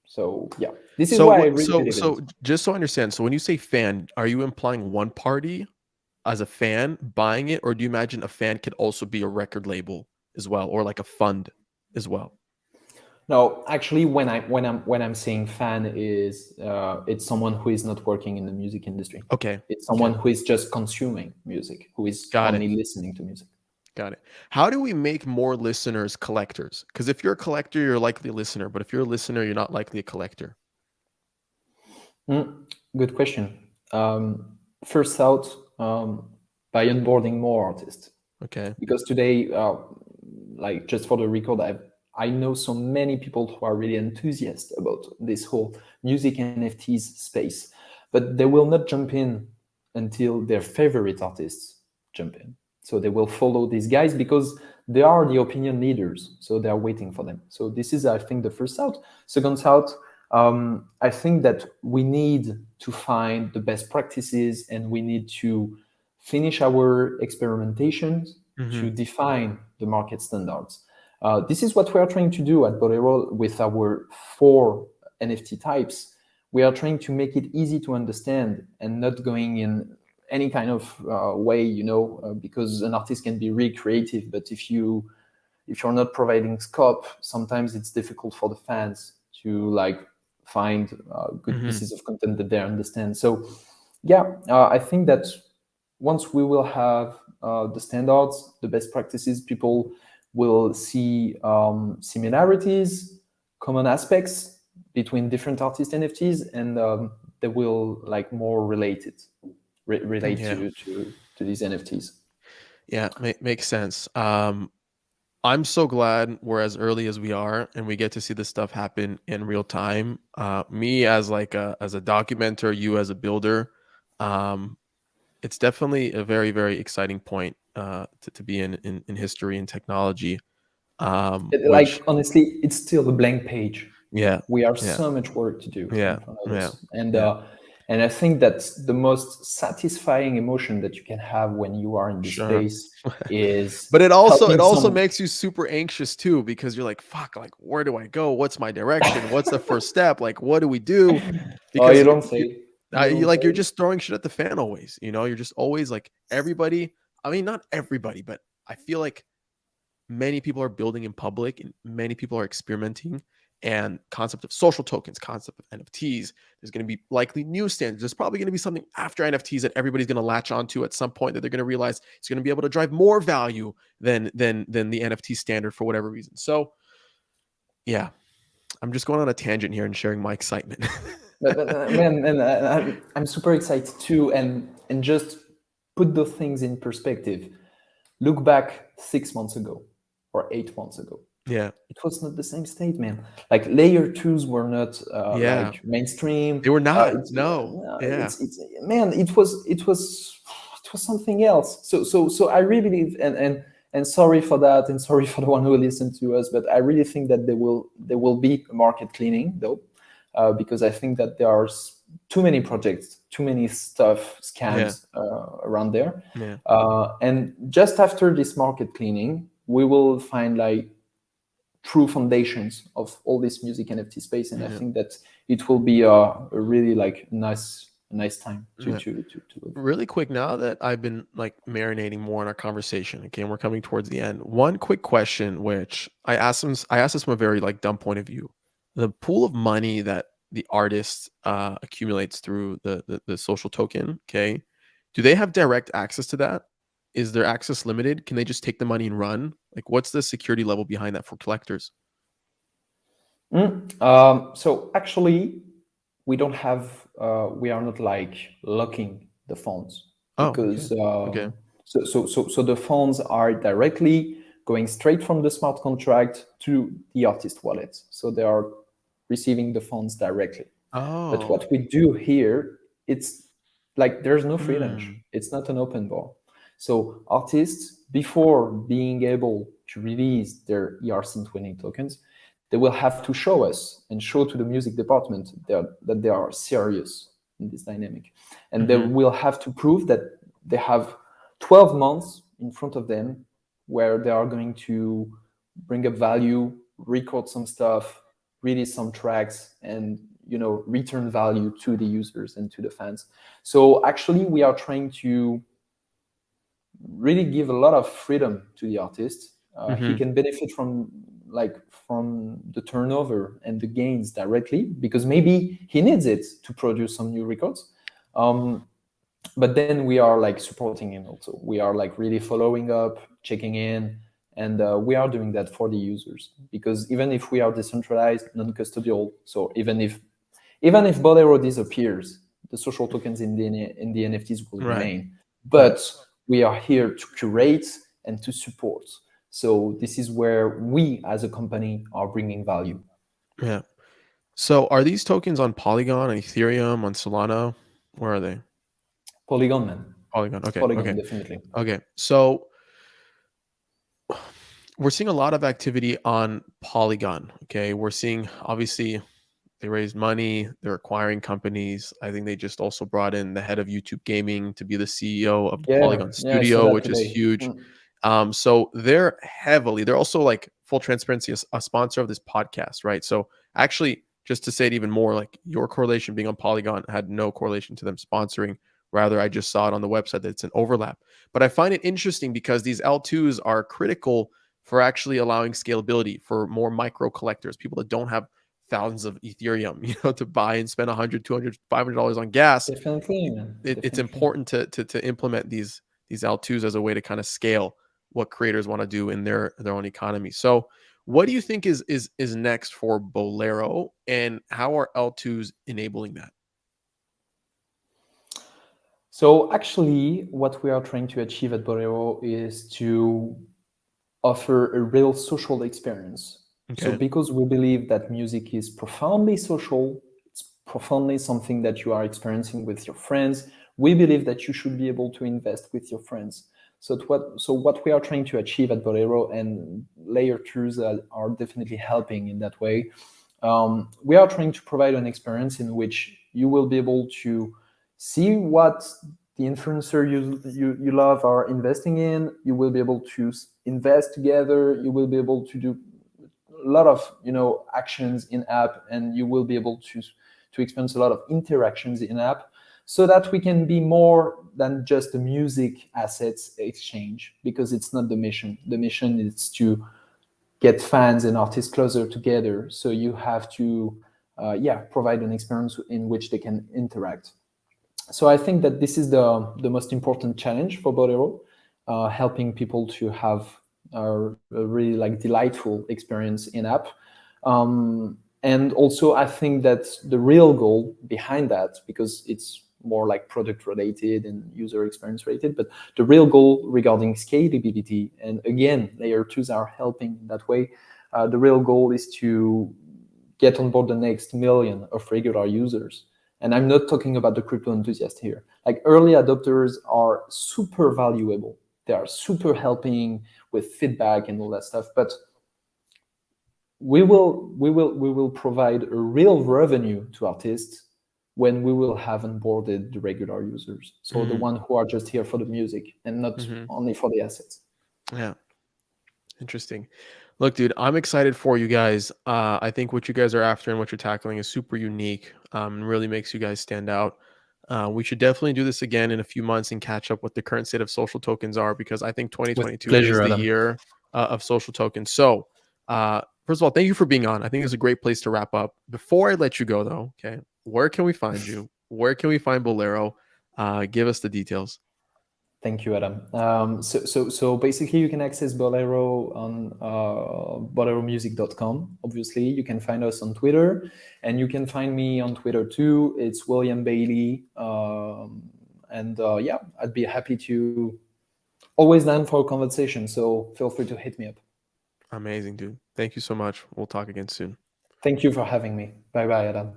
So yeah, this is why I really believe so it. just so I understand, so when you say fan, are you implying one party as a fan buying it, or do you imagine a fan could also be a record label as well, or like a fund as well? No, actually, when I'm saying fan is it's someone who is not working in the music industry. Okay. It's someone who is just consuming music, who is only listening to music. Got it. How do we make more listeners collectors? Because if you're a collector, you're likely a listener, but if you're a listener, you're not likely a collector. Good question. First out, by onboarding more artists. Okay. Because today, like just for the record, I know so many people who are really enthusiastic about this whole music NFTs space, but they will not jump in until their favorite artists jump in. So they will follow these guys because they are the opinion leaders. So they are waiting for them. So this is, I think, the first out. Second out, I think that we need to find the best practices and we need to finish our experimentations to define the market standards. This is what we are trying to do at Bolero with our 4 NFT types. We are trying to make it easy to understand and not going in any kind of way, because an artist can be really creative, but if you're not providing scope, sometimes it's difficult for the fans to like find good pieces of content that they understand. So yeah, I think that once we will have the standards, the best practices, people will see similarities, common aspects between different artist NFTs, and they will like more relate to these NFTs. Yeah, makes sense. I'm so glad we're as early as we are and we get to see this stuff happen in real time. Me as like as a documenter, you as a builder, it's definitely a very, very exciting point to be in history and technology. Like honestly, it's still a blank page. Yeah, we are so much work to do in front of us, and I think that's the most satisfying emotion that you can have when you are in this space is. But it also makes you super anxious too, because you're like, fuck, like where do I go? What's my direction? What's the first step? Like what do we do? Because you don't say. You're just throwing shit at the fan always. You're just always like everybody. I mean, not everybody, but I feel like many people are building in public and many people are experimenting. And concept of social tokens, concept of NFTs, there's going to be likely new standards. There's probably going to be something after NFTs that everybody's going to latch onto at some point that they're going to realize it's going to be able to drive more value than the NFT standard for whatever reason. So yeah, I'm just going on a tangent here and sharing my excitement. Man, and I'm super excited too. And just put those things in perspective. Look back 6 months ago or 8 months ago. Yeah, it was not the same state, man. Like layer 2s were not like mainstream. They were not. It's man. It was something else. So I really believe, and sorry for that, and sorry for the one who listened to us, but I really think that there will be a market cleaning though, because I think that there are too many projects, too many scams around there. And just after this market cleaning, we will find like true foundations of all this music NFT space, and I think that it will be a really like nice time to live. Really quick, now that I've been like marinating more in our conversation, okay, and we're coming towards the end. One quick question, which I asked this from a very like dumb point of view: the pool of money that the artist accumulates through the social token. Okay, do they have direct access to that? Is their access limited? Can they just take the money and run? Like, what's the security level behind that for collectors? So actually, we don't have, we are not like locking the funds Oh, okay, because okay. so the funds are directly going straight from the smart contract to the artist wallet. So they are receiving the funds directly. But Oh, what we do here, it's like there's no free lunch. hmm. It's not an open bar. So artists, before being able to release their ERC20 tokens, they will have to show us and show to the music department that they are serious in this dynamic. And they Mm-hmm. will have to prove that they have 12 months in front of them where they are going to bring up value, record some stuff, release some tracks, and return value to the users and to the fans. So actually, we are trying to really give a lot of freedom to the artist. He Mm-hmm. can benefit from the turnover and the gains directly because maybe he needs it to produce some new records. But then we are like supporting him also. We are like really following up, checking in, and we are doing that for the users because even if we are decentralized, non-custodial, so even if Bolero disappears, the social tokens in the NFTs will Right, remain. right. But we are here to curate and to support. So this is where we as a company are bringing value. Yeah. So are these tokens on Polygon, on Ethereum, on Solana? Where are they? Polygon, man. Polygon. Okay. Polygon, Okay. definitely. Okay. So we're seeing a lot of activity on Polygon. Okay. We're seeing, obviously, they raised money, they're acquiring companies. I think they just also brought in the head of YouTube Gaming to be the CEO of the Yeah, Polygon yeah, I saw Studio, that which is today. huge. So they're also, like, full transparency, a sponsor of this podcast, right? So actually, just to say it even more, like, your correlation being on Polygon had no correlation to them sponsoring. Rather, I just saw it on the website that it's an overlap. But I find it interesting because these L2s are critical for actually allowing scalability for more micro collectors, people that don't have thousands of Ethereum, to buy and spend 100, 200, $500 on gas. Definitely, man. It's Definitely. important to implement these L2s as a way to kind of scale what creators want to do in their own economy. So what do you think is next for Bolero, and how are L2s enabling that? So actually, what we are trying to achieve at Bolero is to offer a real social experience. So Okay. because we believe that music is profoundly social, it's profoundly something that you are experiencing with your friends, we believe that you should be able to invest with your friends. So what we are trying to achieve at Bolero, and layer twos are definitely helping in that way. We are trying to provide an experience in which you will be able to see what the influencer you love are investing in. You will be able to invest together. You will be able to do a lot of actions in app, and you will be able to experience a lot of interactions in app, so that we can be more than just a music assets exchange, because it's not the mission. The mission is to get fans and artists closer together. So you have to provide an experience in which they can interact. So I think that this is the most important challenge for Bolero, helping people to have a really like delightful experience in app. And also, I think that the real goal behind that, because it's more like product related and user experience related, but the real goal regarding scalability, and again, layer twos are helping in that way. The real goal is to get on board the next million of regular users. And I'm not talking about the crypto enthusiast here. Like, early adopters are super valuable. They are super helping with feedback and all that stuff. But we will provide a real revenue to artists when we will have onboarded the regular users. So the Mm-hmm. one who are just here for the music and not Mm-hmm. only for the assets. Yeah. Interesting. Look, dude, I'm excited for you guys. I think what you guys are after and what you're tackling is super unique. Really makes you guys stand out. We should definitely do this again in a few months and catch up what the current state of social tokens are, because I think With 2022 is pleasure, the Adam. year of social tokens. So, First of all, thank you for being on. I think it's a great place to wrap up. Before I let you go, though, okay, where can we find you? Where can we find Bolero? Give us the details. Thank you, Adam. So basically, you can access Bolero on boleromusic.com. Obviously, you can find us on Twitter, and you can find me on Twitter too. It's William Bailey. And yeah, I'd be happy to always down for a conversation. So feel free to hit me up. Amazing, dude. Thank you so much. We'll talk again soon. Thank you for having me. Bye bye, Adam.